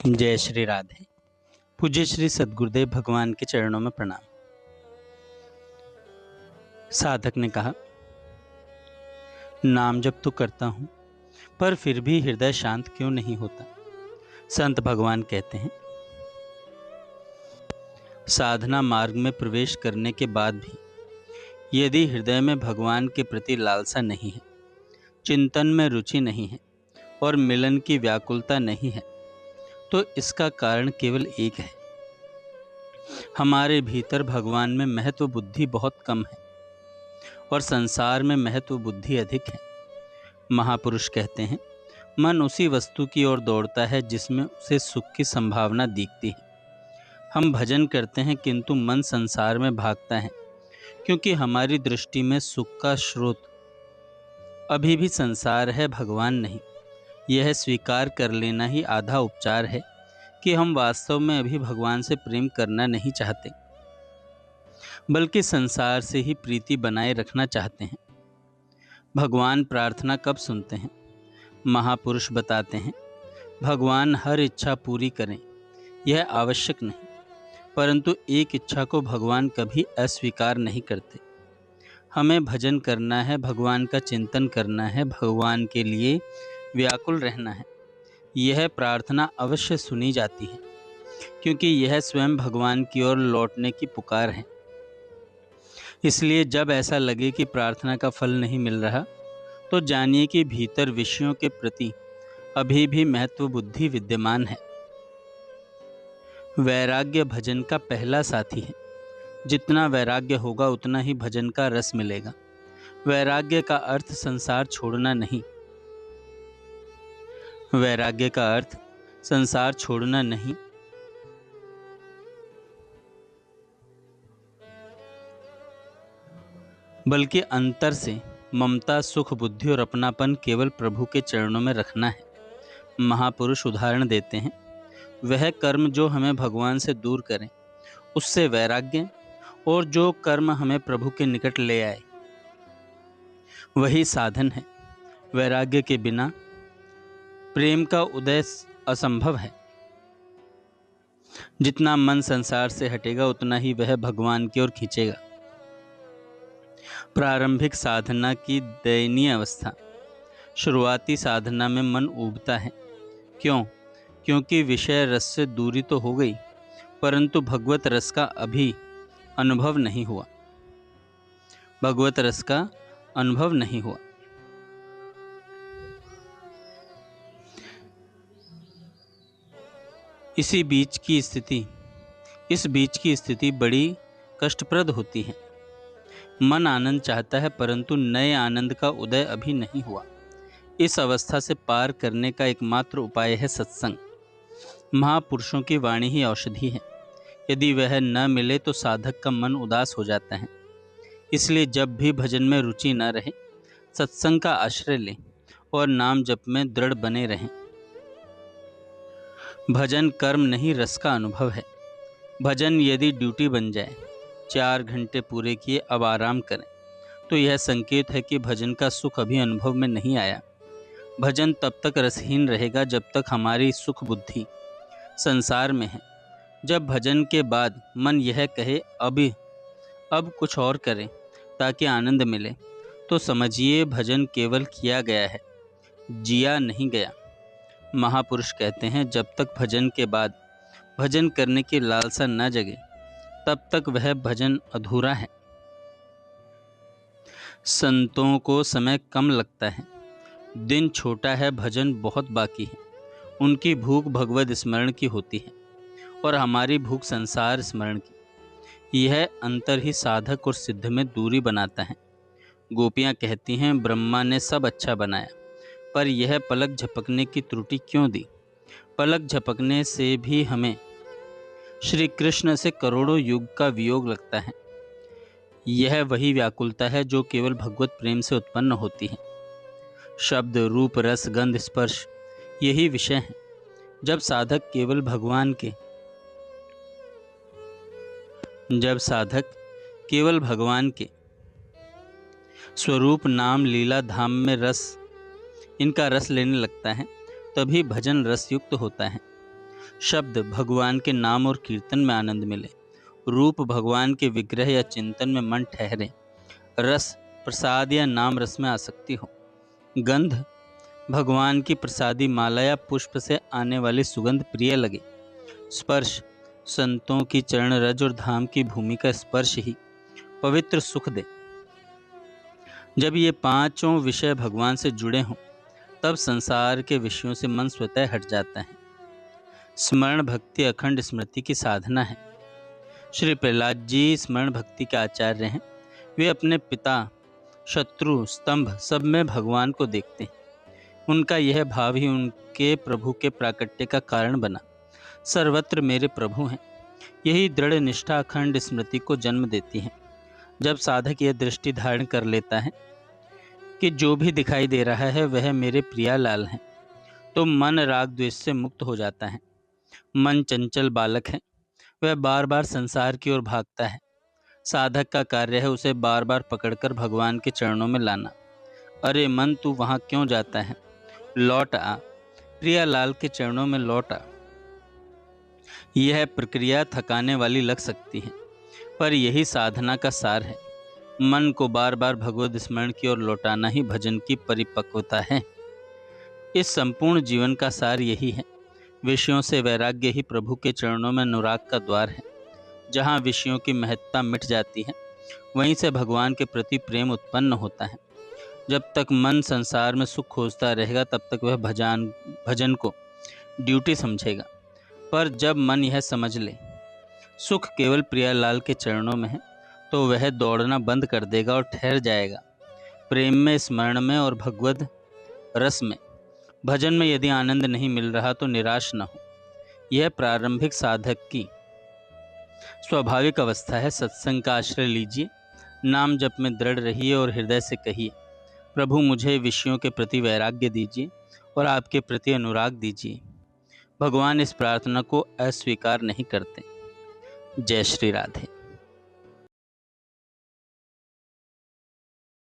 जय श्री राधे। पूज्य श्री सद्गुरुदेव भगवान के चरणों में प्रणाम। साधक ने कहा, नाम जप तो करता हूं, पर फिर भी हृदय शांत क्यों नहीं होता। संत भगवान कहते हैं, साधना मार्ग में प्रवेश करने के बाद भी यदि हृदय में भगवान के प्रति लालसा नहीं है, चिंतन में रुचि नहीं है और मिलन की व्याकुलता नहीं है, तो इसका कारण केवल एक है। हमारे भीतर भगवान में महत्व बुद्धि बहुत कम है और संसार में महत्व बुद्धि अधिक है। महापुरुष कहते हैं, मन उसी वस्तु की ओर दौड़ता है जिसमें उसे सुख की संभावना दिखती है। हम भजन करते हैं किंतु मन संसार में भागता है, क्योंकि हमारी दृष्टि में सुख का स्रोत अभी भी संसार है, भगवान नहीं। यह स्वीकार कर लेना ही आधा उपचार है कि हम वास्तव में अभी भगवान से प्रेम करना नहीं चाहते, बल्कि संसार से ही प्रीति बनाए रखना चाहते हैं। भगवान प्रार्थना कब सुनते हैं? महापुरुष बताते हैं, भगवान हर इच्छा पूरी करें यह आवश्यक नहीं, परंतु एक इच्छा को भगवान कभी अस्वीकार नहीं करते। हमें भजन करना है, भगवान का चिंतन करना है, भगवान के लिए व्याकुल रहना है। यह प्रार्थना अवश्य सुनी जाती है, क्योंकि यह स्वयं भगवान की ओर लौटने की पुकार है। इसलिए जब ऐसा लगे कि प्रार्थना का फल नहीं मिल रहा, तो जानिए कि भीतर विषयों के प्रति अभी भी महत्व बुद्धि विद्यमान है। वैराग्य भजन का पहला साथी है। जितना वैराग्य होगा उतना ही भजन का रस मिलेगा। वैराग्य का अर्थ संसार छोड़ना नहीं। वैराग्य का अर्थ संसार छोड़ना नहीं, बल्कि अंतर से ममता, सुख, बुद्धि और अपनापन केवल प्रभु के चरणों में रखना है। महापुरुष उदाहरण देते हैं, वह कर्म जो हमें भगवान से दूर करें उससे वैराग्य, और जो कर्म हमें प्रभु के निकट ले आए वही साधन है। वैराग्य के बिना प्रेम का उदय असंभव है। जितना मन संसार से हटेगा उतना ही वह भगवान की ओर खींचेगा। प्रारंभिक साधना की दयनीय अवस्था। शुरुआती साधना में मन ऊबता है। क्यों? क्योंकि विषय रस से दूरी तो हो गई, परंतु भगवत रस का अभी अनुभव नहीं हुआ। भगवत रस का अनुभव नहीं हुआ। इस बीच की स्थिति बड़ी कष्टप्रद होती है। मन आनंद चाहता है, परंतु नए आनंद का उदय अभी नहीं हुआ। इस अवस्था से पार करने का एकमात्र उपाय है सत्संग। महापुरुषों की वाणी ही औषधि है। यदि वह न मिले तो साधक का मन उदास हो जाता है। इसलिए जब भी भजन में रुचि न रहे, सत्संग का आश्रय लें और नाम जप में दृढ़ बने रहें। भजन कर्म नहीं, रस का अनुभव है। भजन यदि ड्यूटी बन जाए, 4 घंटे पूरे किए अब आराम करें, तो यह संकेत है कि भजन का सुख अभी अनुभव में नहीं आया। भजन तब तक रसहीन रहेगा जब तक हमारी सुख बुद्धि संसार में है। जब भजन के बाद मन यह कहे अब कुछ और करें ताकि आनंद मिले, तो समझिए भजन केवल किया गया है, जिया नहीं गया। महापुरुष कहते हैं, जब तक भजन के बाद भजन करने की लालसा न जगे, तब तक वह भजन अधूरा है। संतों को समय कम लगता है, दिन छोटा है, भजन बहुत बाकी है। उनकी भूख भगवद स्मरण की होती है और हमारी भूख संसार स्मरण की। यह अंतर ही साधक और सिद्ध में दूरी बनाता है। गोपियाँ कहती हैं, ब्रह्मा ने सब अच्छा बनाया, पर यह पलक झपकने की त्रुटि क्यों दी? पलक झपकने से भी हमें श्री कृष्ण से करोड़ों युग का वियोग लगता है। यह वही व्याकुलता है जो केवल भगवत प्रेम से उत्पन्न होती है। शब्द, रूप, रस, गंध, स्पर्श यही विषय है। जब साधक केवल भगवान के स्वरूप, नाम, लीला, धाम में इनका रस लेने लगता है, तभी भजन रस युक्त होता है। शब्द भगवान के नाम और कीर्तन में आनंद मिले, रूप भगवान के विग्रह या चिंतन में मन ठहरे, रस प्रसाद या नाम रस में आसक्ति हो, गंध भगवान की प्रसादी माला या पुष्प से आने वाली सुगंध प्रिय लगे, स्पर्श संतों की चरण रज और धाम की भूमि का स्पर्श ही पवित्र सुख दे। जब ये पांचों विषय भगवान से जुड़े हों तब संसार के विषयों से मन स्वतः हट जाता है। स्मरण भक्ति अखंड स्मृति की साधना है। श्री प्रहलाद जी स्मरण भक्ति के आचार्य हैं। वे अपने पिता, शत्रु, स्तंभ सब में भगवान को देखते हैं। उनका यह भाव ही उनके प्रभु के प्राकट्य का कारण बना। सर्वत्र मेरे प्रभु हैं, यही दृढ़ निष्ठा अखंड स्मृति को जन्म देती है। जब साधक यह दृष्टि धारण कर लेता है कि जो भी दिखाई दे रहा है वह मेरे प्रियालाल हैं, तो मन राग द्वेष से मुक्त हो जाता है। मन चंचल बालक है, वह बार बार संसार की ओर भागता है। साधक का कार्य है उसे बार बार पकड़कर भगवान के चरणों में लाना। अरे मन, तू वहाँ क्यों जाता है? लौट आ, प्रियालाल के चरणों में लौट आ। यह प्रक्रिया थकाने वाली लग सकती है, पर यही साधना का सार है। मन को बार बार भगवत स्मरण की ओर लौटाना ही भजन की परिपक्वता है। इस संपूर्ण जीवन का सार यही है। विषयों से वैराग्य ही प्रभु के चरणों में अनुराग का द्वार है। जहाँ विषयों की महत्ता मिट जाती है, वहीं से भगवान के प्रति प्रेम उत्पन्न होता है। जब तक मन संसार में सुख खोजता रहेगा तब तक वह भजन को ड्यूटी समझेगा। पर जब मन यह समझ ले सुख केवल प्रियालाल के चरणों में है, तो वह दौड़ना बंद कर देगा और ठहर जाएगा। प्रेम में, स्मरण में और भगवद रस में, भजन में यदि आनंद नहीं मिल रहा तो निराश न हो। यह प्रारंभिक साधक की स्वाभाविक अवस्था है। सत्संग का आश्रय लीजिए, नाम जप में दृढ़ रहिए और हृदय से कहिए, प्रभु मुझे विषयों के प्रति वैराग्य दीजिए और आपके प्रति अनुराग दीजिए। भगवान इस प्रार्थना को अस्वीकार नहीं करते। जय श्री राधे।